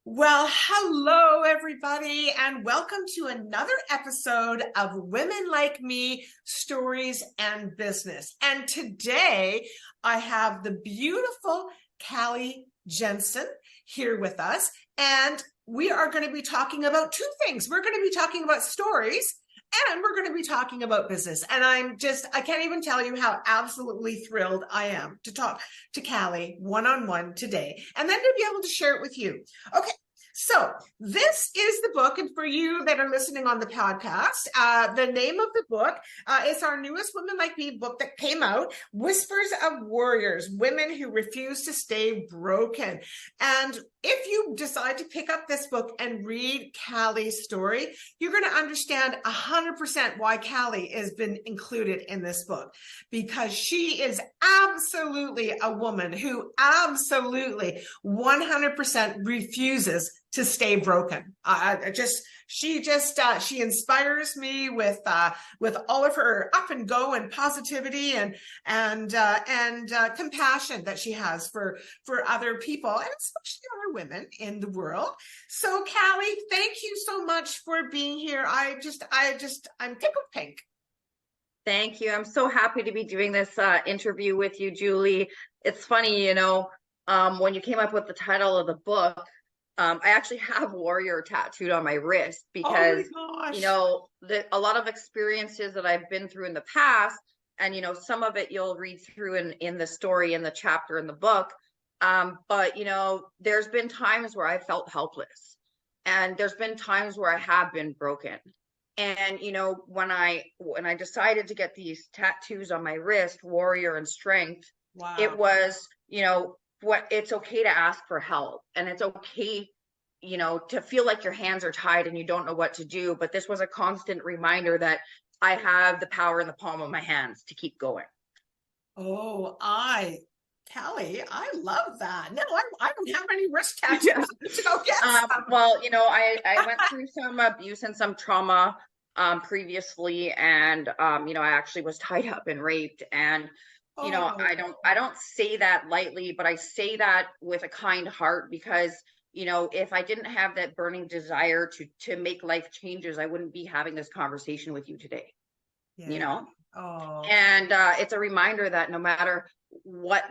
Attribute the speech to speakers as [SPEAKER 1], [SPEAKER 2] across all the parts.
[SPEAKER 1] Well, hello, everybody, and welcome to another episode of Women Like Me, Stories and Business. And today I have the beautiful Calli Jensen here with us, and we are going to be talking about two things. We're going to be talking about stories, and we're going to be talking about business. And I can't even tell you how absolutely thrilled I am to talk to Calli one-on-one today, and then to be able to share it with you. Okay. So this is the book, and for you that are listening on the podcast, the name of the book is our newest Women Like Me book that came out, Whispers of Warriors, Women Who Refuse to Stay Broken. And if you decide to pick up this book and read Calli's story, you're going to understand 100% why Calli has been included in this book, because she is absolutely a woman who absolutely 100% refuses to stay broken. She inspires me with all of her up and go and positivity and compassion that she has for other people, and especially other women in the world. So Calli, thank you so much for being here. I'm tickled pink.
[SPEAKER 2] Thank you. I'm so happy to be doing this interview with you, Julie. It's funny, when you came up with the title of the book, I actually have warrior tattooed on my wrist because, a lot of experiences that I've been through in the past, and, some of it you'll read through in the story, in the chapter in the book. But, there's been times where I felt helpless, and there's been times where I have been broken. And, when I decided to get these tattoos on my wrist, warrior and strength, wow, it was, it's okay to ask for help, and it's okay, to feel like your hands are tied and you don't know what to do. But this was a constant reminder that I have the power in the palm of my hands to keep going.
[SPEAKER 1] Oh, Calli, I love that. No, I don't have any wrist tattoos.
[SPEAKER 2] Well, I went through some abuse and some trauma previously, and I actually was tied up and raped, and I don't say that lightly, but I say that with a kind heart, because if I didn't have that burning desire to make life changes, I wouldn't be having this conversation with you today.
[SPEAKER 1] Yeah.
[SPEAKER 2] And it's a reminder that no matter what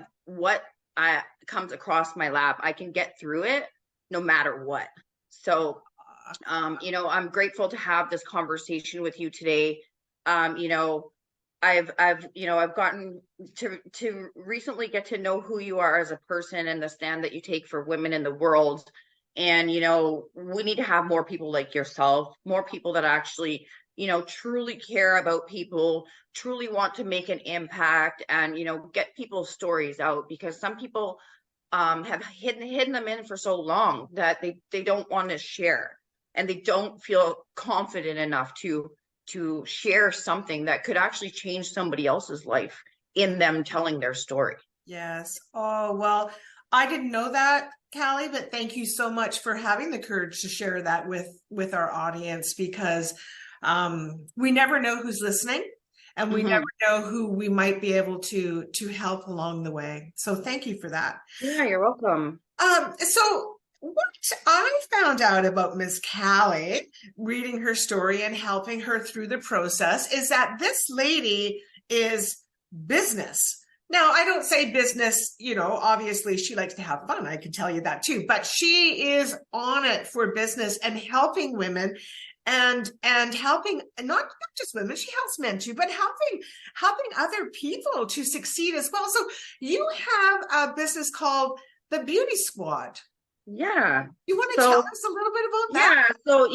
[SPEAKER 2] comes across my lap, I can get through it no matter what. So I'm grateful to have this conversation with you today. I've gotten to recently get to know who you are as a person and the stand that you take for women in the world. And, we need to have more people like yourself, more people that actually, truly care about people, truly want to make an impact, and, get people's stories out, because some people have hidden them in for so long that they don't want to share, and they don't feel confident enough to share something that could actually change somebody else's life in them telling their story.
[SPEAKER 1] Yes. Oh, well, I didn't know that, Calli, but thank you so much for having the courage to share that with our audience, because we never know who's listening, and we never know who we might be able to help along the way. So thank you for that.
[SPEAKER 2] Yeah, you're welcome.
[SPEAKER 1] So what I found out about Ms. Calli, reading her story and helping her through the process, is that this lady is business. Now, I don't say business, obviously she likes to have fun. I can tell you that too, but she is on it for business and helping women and helping not just women, she helps men too, but helping other people to succeed as well. So you have a business called the Beauty Squad.
[SPEAKER 2] Yeah.
[SPEAKER 1] You want to tell us a little bit about that?
[SPEAKER 2] Yeah. So,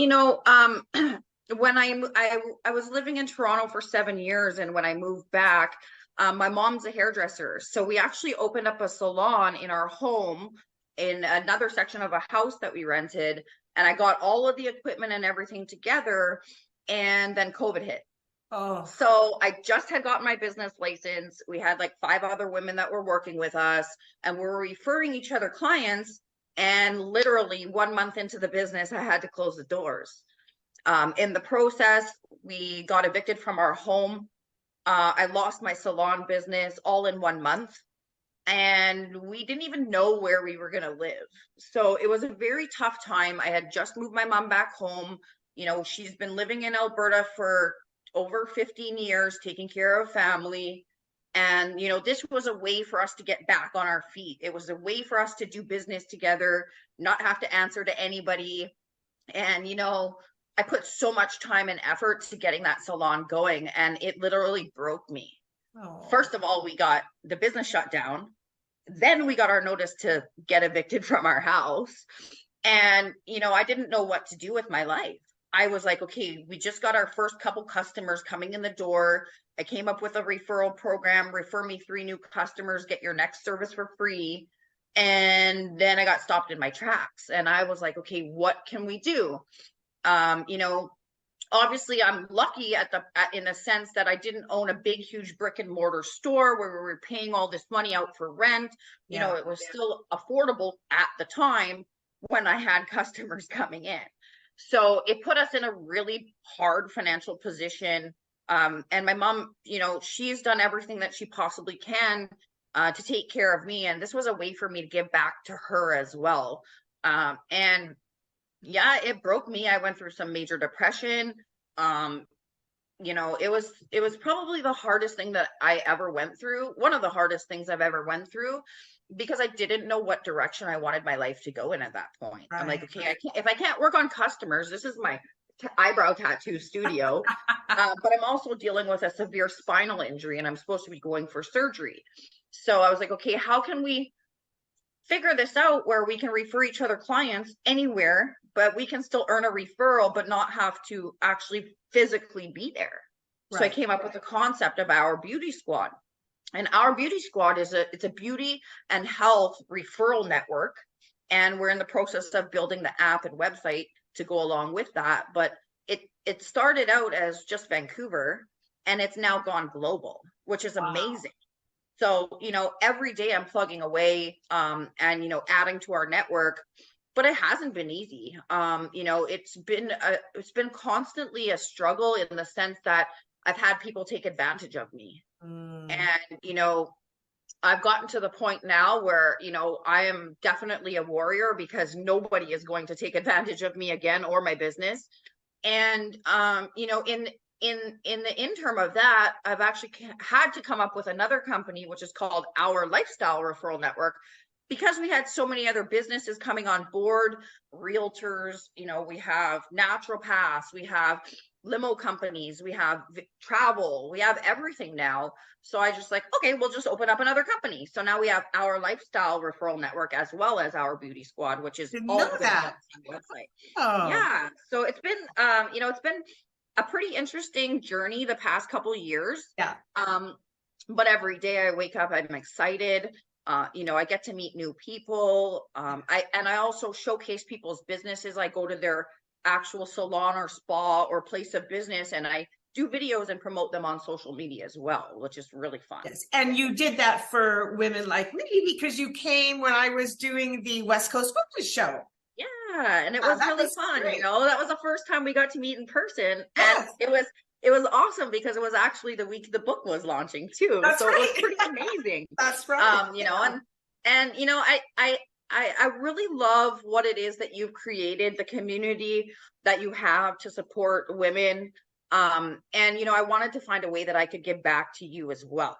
[SPEAKER 2] when I was living in Toronto for 7 years, and when I moved back, my mom's a hairdresser. So we actually opened up a salon in our home in another section of a house that we rented. And I got all of the equipment and everything together, and then COVID hit.
[SPEAKER 1] Oh.
[SPEAKER 2] So I just had gotten my business license. We had like 5 other women that were working with us, and we were referring each other clients. And literally 1 month into the business, I had to close the doors. In the process, we got evicted from our home. I lost my salon business all in 1 month. and we didn't even know where we were going to live. So it was a very tough time. I had just moved my mom back home. She's been living in Alberta for over 15 years, taking care of family. And, this was a way for us to get back on our feet. It was a way for us to do business together, not have to answer to anybody. And, I put so much time and effort to getting that salon going, and it literally broke me.
[SPEAKER 1] Oh.
[SPEAKER 2] First of all, we got the business shut down. Then we got our notice to get evicted from our house. And, I didn't know what to do with my life. I was like, okay, we just got our first couple customers coming in the door. I came up with a referral program, refer me 3 new customers, get your next service for free. And then I got stopped in my tracks, and I was like, okay, what can we do? Obviously I'm lucky in the sense that I didn't own a big, huge brick and mortar store where we were paying all this money out for rent. It was still affordable at the time when I had customers coming in. So it put us in a really hard financial position. And my mom, she's done everything that she possibly can to take care of me. And this was a way for me to give back to her as well. And yeah, it broke me. I went through some major depression. It was probably the hardest thing that I ever went through. One of the hardest things I've ever went through, because I didn't know what direction I wanted my life to go in at that point. Right. I'm like, okay, if I can't work on customers, this is my eyebrow tattoo studio, but I'm also dealing with a severe spinal injury, and I'm supposed to be going for surgery. So I was like, okay, how can we figure this out where we can refer each other clients anywhere, but we can still earn a referral, but not have to actually physically be there. Right. So I came up with the concept of our beauty squad. And our beauty squad it's a beauty and health referral network. And we're in the process of building the app and website to go along with that. But it started out as just Vancouver, and it's now gone global, which is amazing. So, every day I'm plugging away and, adding to our network, but it hasn't been easy. It's been constantly a struggle in the sense that I've had people take advantage of me. And, I've gotten to the point now where, I am definitely a warrior, because nobody is going to take advantage of me again or my business. And, in the interim of that, I've actually had to come up with another company, which is called Our Lifestyle Referral Network, because we had so many other businesses coming on board, realtors, we have naturopaths, we have limo companies, we have travel, we have everything now. So I just like, okay, we'll just open up another company. So now we have Our Lifestyle Referral Network, as well as our beauty squad, which is all on the website. Oh. Yeah. So it's been, it's been a pretty interesting journey the past couple of years.
[SPEAKER 1] Yeah.
[SPEAKER 2] But every day I wake up, I'm excited. I get to meet new people. I also showcase people's businesses. I go to their actual salon or spa or place of business, and I do videos and promote them on social media as well, which is really fun.
[SPEAKER 1] Yes. And you did that for Women Like Me, because you came when I was doing the West Coast Vancouver show.
[SPEAKER 2] Yeah, and it was really fun. Great. That was the first time we got to meet in person. Yes. And it was awesome, because it was actually the week the book was launching too.
[SPEAKER 1] That's
[SPEAKER 2] so
[SPEAKER 1] right.
[SPEAKER 2] It was pretty amazing.
[SPEAKER 1] That's right.
[SPEAKER 2] I really love what it is that you've created, the community that you have to support women. I wanted to find a way that I could give back to you as well.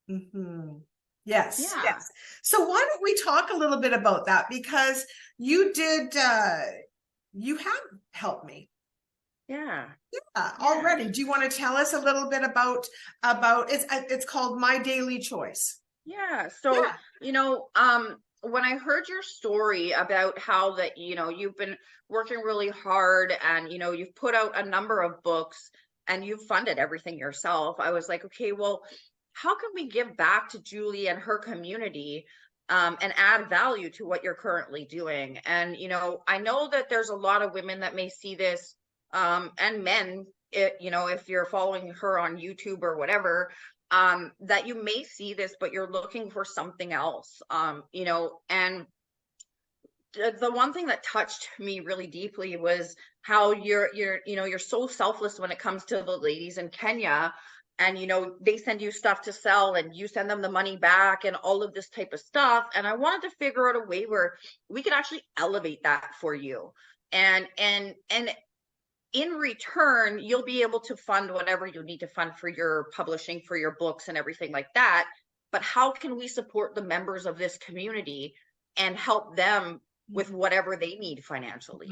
[SPEAKER 1] Mm-hmm. Yes. Yeah. Yes. So why don't we talk a little bit about that? Because you did, you have helped me.
[SPEAKER 2] Yeah.
[SPEAKER 1] Already. Do you want to tell us a little bit about it's called My Daily Choice?
[SPEAKER 2] Yeah. So, when I heard your story about how that, you've been working really hard, and, you've put out a number of books, and you've funded everything yourself, I was like, okay, well, how can we give back to Julie and her community and add value to what you're currently doing? And, I know that there's a lot of women that may see this, and men, if you're following her on YouTube or whatever, that you may see this, but you're looking for something else, and the one thing that touched me really deeply was how you're so selfless when it comes to the ladies in Kenya. and they send you stuff to sell and you send them the money back and all of this type of stuff. And I wanted to figure out a way where we could actually elevate that for you. And in return, you'll be able to fund whatever you need to fund for your publishing, for your books and everything like that. But how can we support the members of this community and help them with whatever they need financially?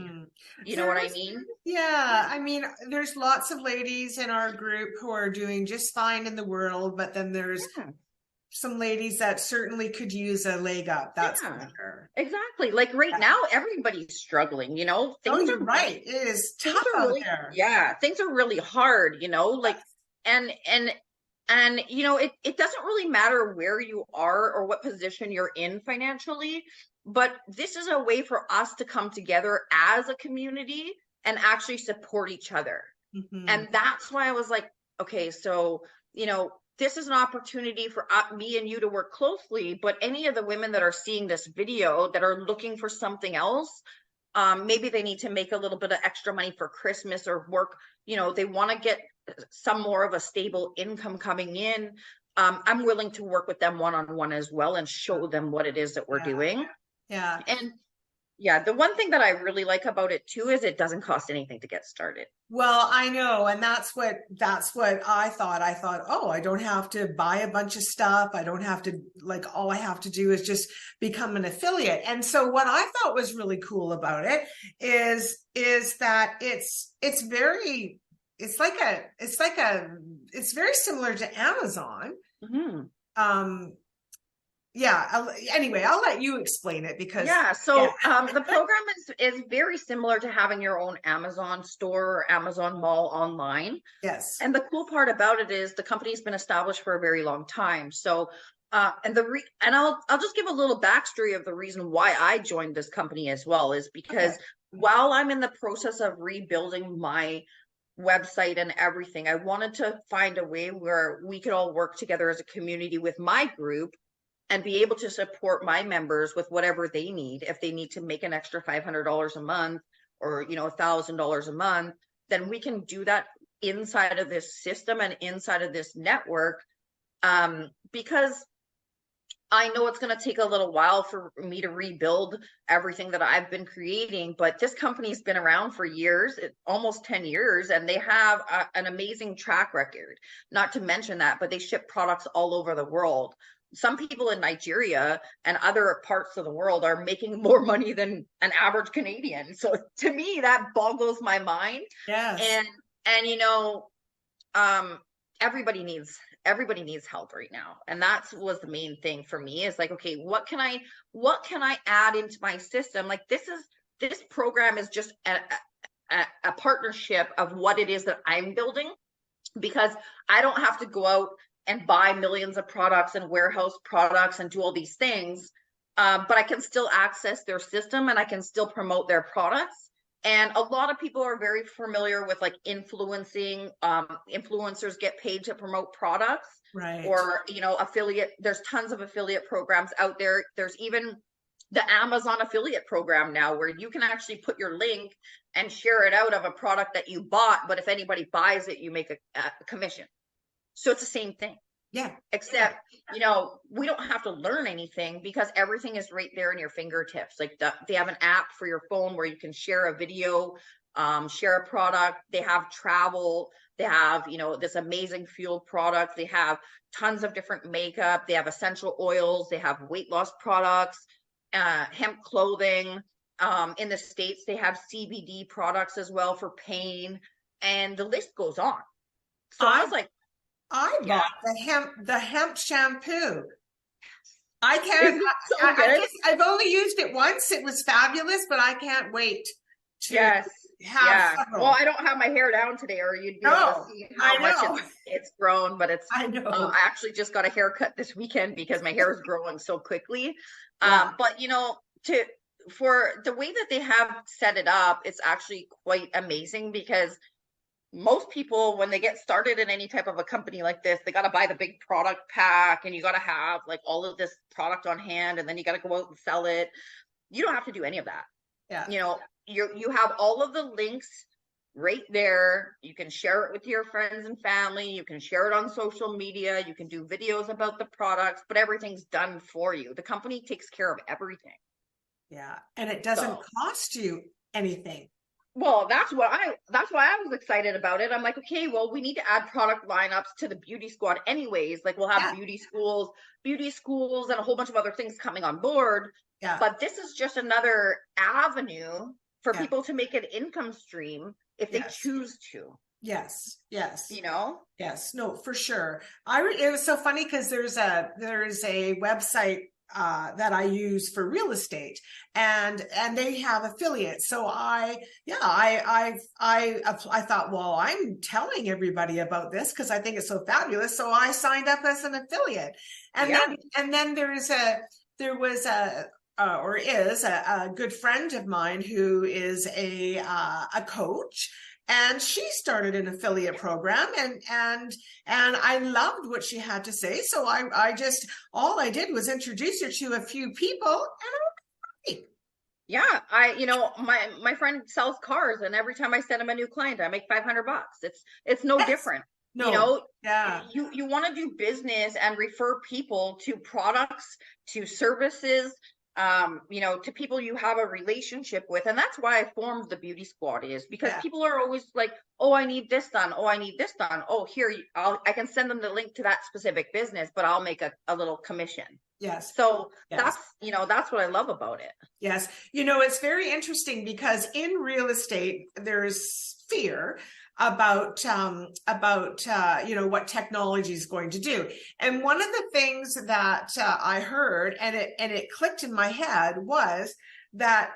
[SPEAKER 2] You know what I mean?
[SPEAKER 1] Yeah. I mean, there's lots of ladies in our group who are doing just fine in the world, but then there's some ladies that certainly could use a leg up. That's for sure.
[SPEAKER 2] Exactly. Like right now, everybody's struggling, things
[SPEAKER 1] you're right. It is tough out there.
[SPEAKER 2] Yeah, things are really hard, like, and it doesn't really matter where you are or what position you're in financially, but this is a way for us to come together as a community and actually support each other. And that's why I was like, okay, so, this is an opportunity for me and you to work closely, but any of the women that are seeing this video that are looking for something else, maybe they need to make a little bit of extra money for Christmas or work, they want to get some more of a stable income coming in. I'm willing to work with them one-on-one as well and show them what it is that we're doing.
[SPEAKER 1] Yeah.
[SPEAKER 2] And yeah, the one thing that I really like about it too is it doesn't cost anything to get started.
[SPEAKER 1] Well, I know. And that's what I thought. I thought, oh, I don't have to buy a bunch of stuff. I don't have to, all I have to do is just become an affiliate. And so what I thought was really cool about it is that it's very similar to Amazon. Anyway, I'll let you explain it because
[SPEAKER 2] the program is very similar to having your own Amazon store or Amazon mall online.
[SPEAKER 1] Yes.
[SPEAKER 2] And the cool part about it is the company's been established for a very long time. So and I'll just give a little backstory of the reason why I joined this company as well, is because while I'm in the process of rebuilding my website and everything, I wanted to find a way where we could all work together as a community with my group and be able to support my members with whatever they need. If they need to make an extra $500 a month or, $1,000 a month, then we can do that inside of this system and inside of this network. Because I know it's going to take a little while for me to rebuild everything that I've been creating, but this company's been around for years, almost 10 years, and they have an amazing track record. Not to mention that, but they ship products all over the world. Some people in Nigeria and other parts of the world are making more money than an average Canadian. So to me, that boggles my mind.
[SPEAKER 1] Yes.
[SPEAKER 2] And everybody needs help right now. And that was the main thing for me, is like, okay, what can I add into my system? Like this program is just a partnership of what it is that I'm building, because I don't have to go out and buy millions of products and warehouse products and do all these things. But I can still access their system and I can still promote their products. And a lot of people are very familiar with influencing. Influencers get paid to promote products,
[SPEAKER 1] right?
[SPEAKER 2] Or, affiliate. There's tons of affiliate programs out there. There's even the Amazon affiliate program now, where you can actually put your link and share it out of a product that you bought. But if anybody buys it, you make a commission. So it's the same thing.
[SPEAKER 1] Yeah.
[SPEAKER 2] Except, we don't have to learn anything because everything is right there in your fingertips. They have an app for your phone where you can share a video, share a product. They have travel. They have, this amazing fuel product. They have tons of different makeup. They have essential oils. They have weight loss products, hemp clothing. In the States, they have CBD products as well for pain. And the list goes on. So I was like,
[SPEAKER 1] I bought the hemp shampoo. I can't. I've only used it once. It was fabulous, but I can't wait to have several.
[SPEAKER 2] Well, I don't have my hair down today, or you'd be able to see how much it's grown. But I actually just got a haircut this weekend because my hair is growing so quickly. But for the way that they have set it up, it's actually quite amazing, because most people, when they get started in any type of a company like this, they got to buy the big product pack, and you got to have all of this product on hand, and then you got to go out and sell it. You don't have to do any of that.
[SPEAKER 1] Yeah.
[SPEAKER 2] You have all of the links right there. You can share it with your friends and family. You can share it on social media. You can do videos about the products, but everything's done for you. The company takes care of everything.
[SPEAKER 1] Yeah. And it doesn't
[SPEAKER 2] So,
[SPEAKER 1] cost you anything.
[SPEAKER 2] well, that's why I was excited about it. I'm like, okay, well, we need to add product lineups to the beauty squad anyways. Like we'll have
[SPEAKER 1] Yeah.
[SPEAKER 2] beauty schools and a whole bunch of other things coming on board.
[SPEAKER 1] Yeah.
[SPEAKER 2] But this is just another avenue for
[SPEAKER 1] Yeah.
[SPEAKER 2] people to make an income stream if they
[SPEAKER 1] Yes.
[SPEAKER 2] choose to,
[SPEAKER 1] Yes. Yes.
[SPEAKER 2] you know?
[SPEAKER 1] Yes. No, for sure. It was so funny because there's a website that I use for real estate, and they have affiliates. So I thought, well, I'm telling everybody about this because I think it's so fabulous. So I signed up as an affiliate, and then there was a good friend of mine who is a coach, and she started an affiliate program, and I loved what she had to say. So all I did was introduce her to a few people, and I'm
[SPEAKER 2] Yeah, my friend sells cars, and every time I send him a new client, I make $500. It's no different. You
[SPEAKER 1] no,
[SPEAKER 2] know,
[SPEAKER 1] yeah,
[SPEAKER 2] you want to do business and refer people to products, to services, to people you have a relationship with. And that's why I formed the beauty squad, is because
[SPEAKER 1] yeah.
[SPEAKER 2] people are always like, oh, I need this done. Oh, I need this done. Oh, here, I can send them the link to that specific business, but I'll make a little commission.
[SPEAKER 1] Yes.
[SPEAKER 2] So
[SPEAKER 1] Yes.
[SPEAKER 2] that's what I love about it.
[SPEAKER 1] Yes. It's very interesting because in real estate, there's fear about what technology is going to do. And one of the things that I heard, and it clicked in my head, was that,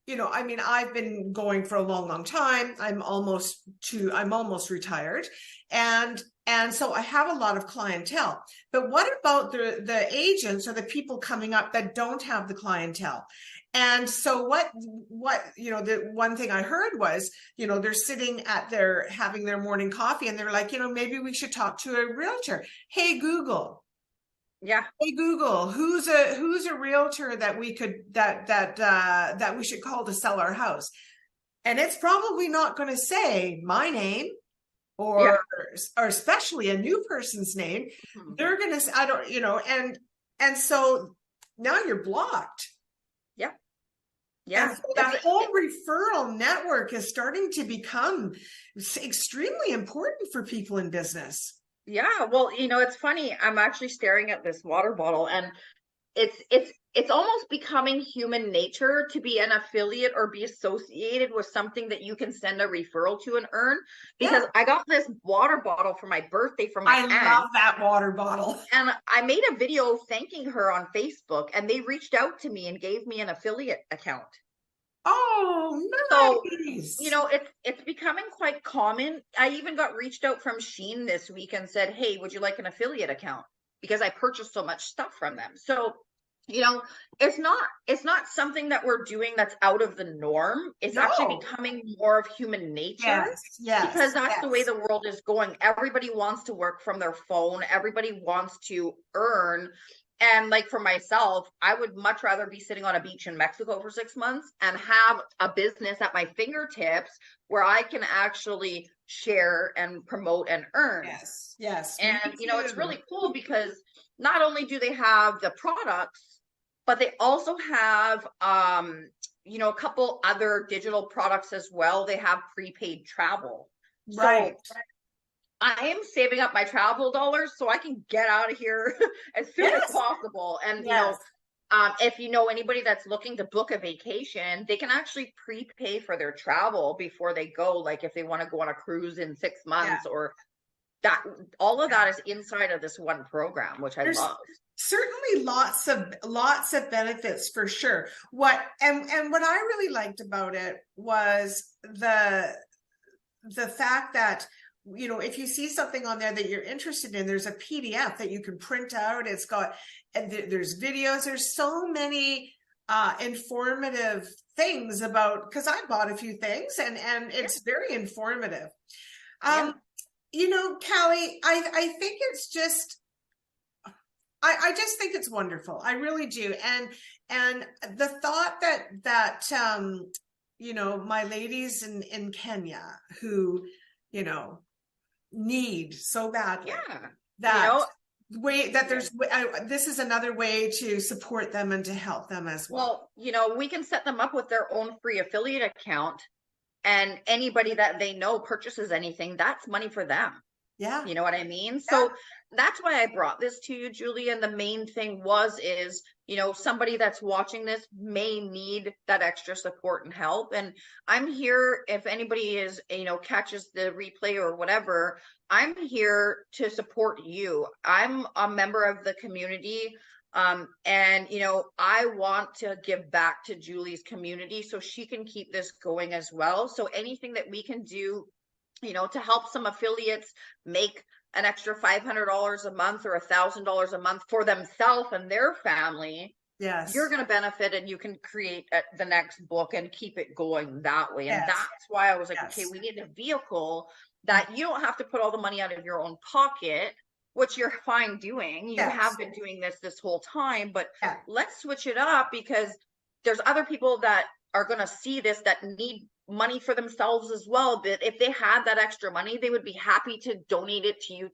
[SPEAKER 1] I've been going for a long, long time. I'm almost retired. And so I have a lot of clientele. But what about the agents or the people coming up that don't have the clientele? And so what the one thing I heard was, they're sitting having their morning coffee, and they're like, maybe we should talk to a realtor. Hey, Google.
[SPEAKER 2] Yeah.
[SPEAKER 1] Hey, Google, who's a realtor that we could, that we should call to sell our house? And it's probably not going to say my name, or especially a new person's name.
[SPEAKER 2] Mm-hmm.
[SPEAKER 1] They're going to, I don't, and so now you're blocked.
[SPEAKER 2] Yeah. Yeah.
[SPEAKER 1] And so that whole referral network is starting to become extremely important for people in business.
[SPEAKER 2] Yeah. Well, it's funny. I'm actually staring at this water bottle, and it's almost becoming human nature to be an affiliate or be associated with something that you can send a referral to and earn. Because I got this water bottle for my birthday from my aunt.
[SPEAKER 1] I love that water bottle.
[SPEAKER 2] And I made a video thanking her on Facebook, and they reached out to me and gave me an affiliate account.
[SPEAKER 1] Oh, nice.
[SPEAKER 2] So, it's becoming quite common. I even got reached out from Shein this week and said, hey, would you like an affiliate account? Because I purchased so much stuff from them. So, it's not something that we're doing that's out of the norm. It's actually becoming more of human nature.
[SPEAKER 1] Yes,
[SPEAKER 2] because that's the way the world is going. Everybody wants to work from their phone. Everybody wants to earn. And like for myself, I would much rather be sitting on a beach in Mexico for 6 months and have a business at my fingertips where I can actually share and promote and earn.
[SPEAKER 1] Yes.
[SPEAKER 2] And, it's really cool because not only do they have the products, but they also have, a couple other digital products as well. They have prepaid travel.
[SPEAKER 1] Right.
[SPEAKER 2] So I am saving up my travel dollars so I can get out of here as soon as possible. And, if you know anybody that's looking to book a vacation, they can actually prepay for their travel before they go. Like if they want to go on a cruise in 6 months or that, all of that is inside of this one program, which I love.
[SPEAKER 1] Certainly lots of benefits for sure. What I really liked about it was the fact that, if you see something on there that you're interested in, there's a PDF that you can print out. It's got, and there's videos. There's so many informative things about, because I bought a few things, and it's very informative. Calli, I think it's just, I just think it's wonderful. I really do. And the thought that my ladies in Kenya who, need so badly
[SPEAKER 2] Yeah.
[SPEAKER 1] that this is another way to support them and to help them as well.
[SPEAKER 2] Well, we can set them up with their own free affiliate account, and anybody that they know purchases anything, that's money for them.
[SPEAKER 1] Yeah.
[SPEAKER 2] You know what I mean?
[SPEAKER 1] Yeah.
[SPEAKER 2] So that's why I brought this to you, Julie. And the main thing is, somebody that's watching this may need that extra support and help. And I'm here if anybody is, catches the replay or whatever, I'm here to support you. I'm a member of the community. And, I want to give back to Julie's community so she can keep this going as well. So anything that we can do, to help some affiliates make an extra $500 a month or $1,000 a month for themselves and their family,
[SPEAKER 1] yes,
[SPEAKER 2] you're going to benefit, and you can create the next book and keep it going that way. And
[SPEAKER 1] yes,
[SPEAKER 2] that's why I was like,
[SPEAKER 1] yes,
[SPEAKER 2] okay, we need a vehicle that you don't have to put all the money out of your own pocket, which you're fine doing. You
[SPEAKER 1] yes,
[SPEAKER 2] have been doing this whole time, but
[SPEAKER 1] yeah,
[SPEAKER 2] let's switch it up, because there's other people that are going to see this that need money for themselves as well. But if they had that extra money, they would be happy to donate it to you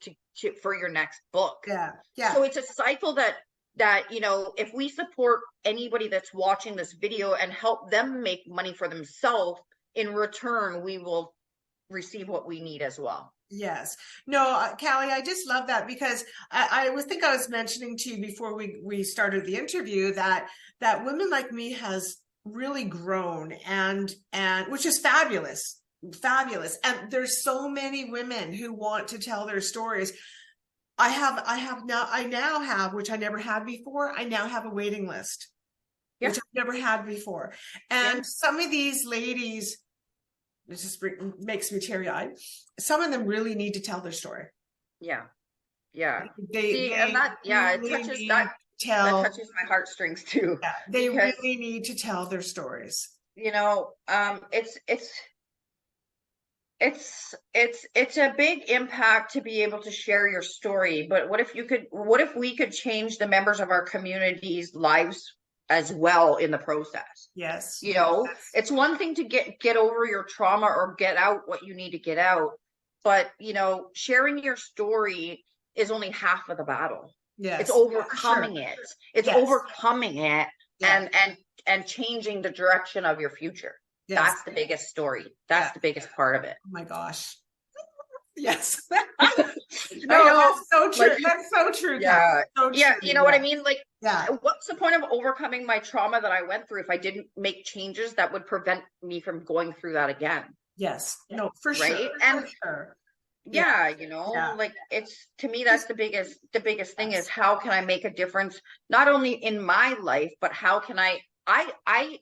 [SPEAKER 2] for your next book.
[SPEAKER 1] yeah, yeah.
[SPEAKER 2] So it's a cycle that if we support anybody that's watching this video and help them make money for themselves, in return we will receive what we need as well.
[SPEAKER 1] Yes. No, Calli, I just love that, because I was mentioning to you before we started the interview that Women Like Me has really grown, and which is fabulous. And there's so many women who want to tell their stories. I now have, which I never had before, I now have a waiting list, which I've never had before. And some of these ladies, it just makes me teary-eyed. Some of them really need to tell their story.
[SPEAKER 2] Yeah. That touches my heartstrings too.
[SPEAKER 1] Yeah, they really need to tell their stories.
[SPEAKER 2] It's a big impact to be able to share your story. But what if we could change the members of our community's lives as well in the process?
[SPEAKER 1] Yes.
[SPEAKER 2] It's one thing to get over your trauma or get out what you need to get out, but sharing your story is only half of the battle.
[SPEAKER 1] Yes.
[SPEAKER 2] It's overcoming it. It's overcoming it and changing the direction of your future. Yes. That's the biggest story. That's the biggest part of it.
[SPEAKER 1] Oh my gosh. Yes. No, that's so true. That's so true.
[SPEAKER 2] Yeah.
[SPEAKER 1] So true.
[SPEAKER 2] Yeah. You know what I mean? Like, what's the point of overcoming my trauma that I went through if I didn't make changes that would prevent me from going through that again?
[SPEAKER 1] Yes. No, for sure.
[SPEAKER 2] Right. And like, it's, to me, that's the biggest thing is, how can I make a difference, not only in my life, but how can I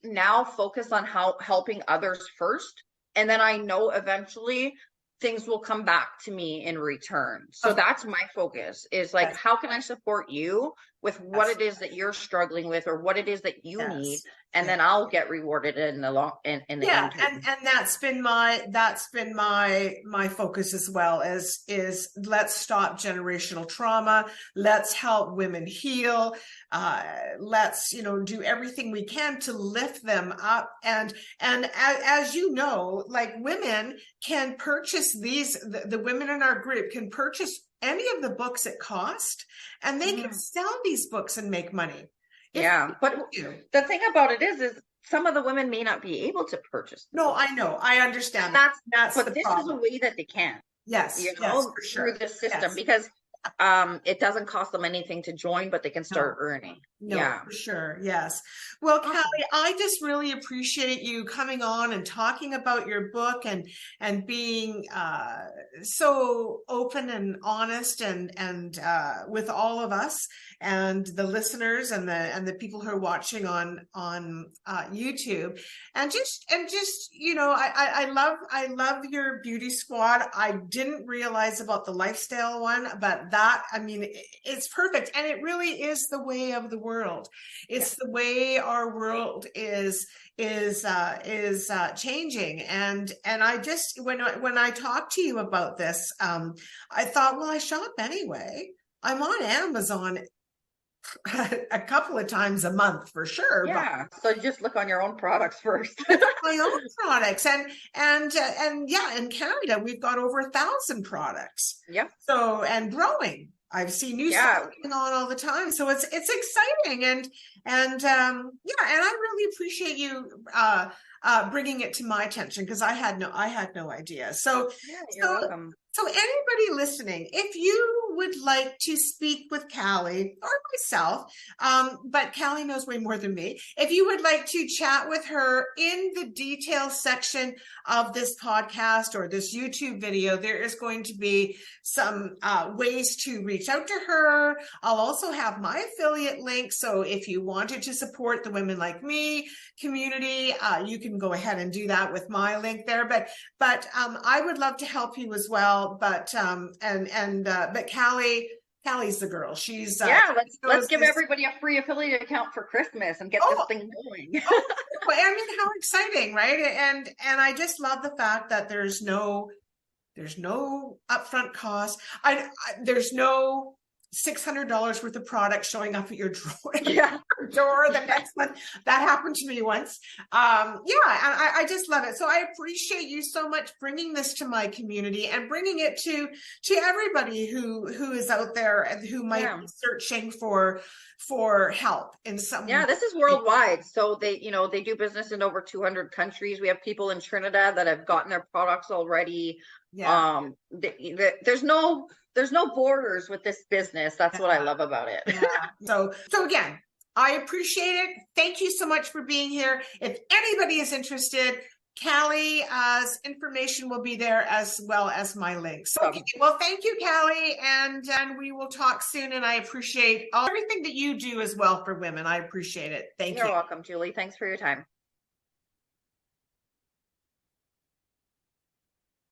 [SPEAKER 2] now focus on helping others first. And then I know eventually things will come back to me in return. So that's my focus, is like, how can I support you with what it is that you're struggling with, or what it is that you need, and then I'll get rewarded in the long in the end.
[SPEAKER 1] And that's been my focus as well, is let's stop generational trauma, let's help women heal, let's do everything we can to lift them up, and as you know, like, women can purchase the women in our group can purchase any of the books at cost, and they can sell these books and make money.
[SPEAKER 2] But the thing about it is some of the women may not be able to purchase.
[SPEAKER 1] No, I know, I understand.
[SPEAKER 2] That's but this problem. Is a way that they can.
[SPEAKER 1] Yes,
[SPEAKER 2] for sure. Through the system, because it doesn't cost them anything to join, but they can start earning.
[SPEAKER 1] For sure. Yes. Well, Calli, I just really appreciate you coming on and talking about your book, and being so open and honest and with all of us and the listeners and the people who are watching on YouTube, and just I love your beauty squad. I didn't realize about the lifestyle one, but that, I mean, it's perfect, and it really is the way of the world. It's the way our world is changing, and I just, when I talked to you about this, I thought, well, I shop anyway. I'm on Amazon a couple of times a month for sure.
[SPEAKER 2] Yeah. So you just look on your own products first.
[SPEAKER 1] My own products, and yeah, in Canada we've got over 1,000 products.
[SPEAKER 2] Yeah.
[SPEAKER 1] So, and growing. I've seen new stuff going on all the time, so it's exciting, and yeah, and I really appreciate you bringing it to my attention, because I had no idea. So
[SPEAKER 2] yeah, you're welcome.
[SPEAKER 1] So anybody listening, if you would like to speak with Calli or myself, but Calli knows way more than me, if you would like to chat with her in the details section of this podcast or this YouTube video, there is going to be some ways to reach out to her. I'll also have my affiliate link. So if you wanted to support the Women Like Me community, you can go ahead and do that with my link there. But I would love to help you as well. But Calli's the girl. She's
[SPEAKER 2] let's give everybody a free affiliate account for Christmas and get this thing going.
[SPEAKER 1] I mean, how exciting, right? And I just love the fact that there's no upfront cost. There's no $600 worth of product showing up at your door the next month. That happened to me once. And I just love it. So I appreciate you so much bringing this to my community and bringing it to everybody who is out there and who might be searching for help in some way.
[SPEAKER 2] This is worldwide. So they do business in over 200 countries. We have people in Trinidad that have gotten their products already. There's no borders with this business. That's what I love about it.
[SPEAKER 1] So again, I appreciate it. Thank you so much for being here. If anybody is interested, Calli's information will be there, as well as my links. Okay. Well, thank you, Calli, and we will talk soon. And I appreciate everything that you do as well for women. I appreciate it. Thank you.
[SPEAKER 2] You're welcome, Julie. Thanks for your time.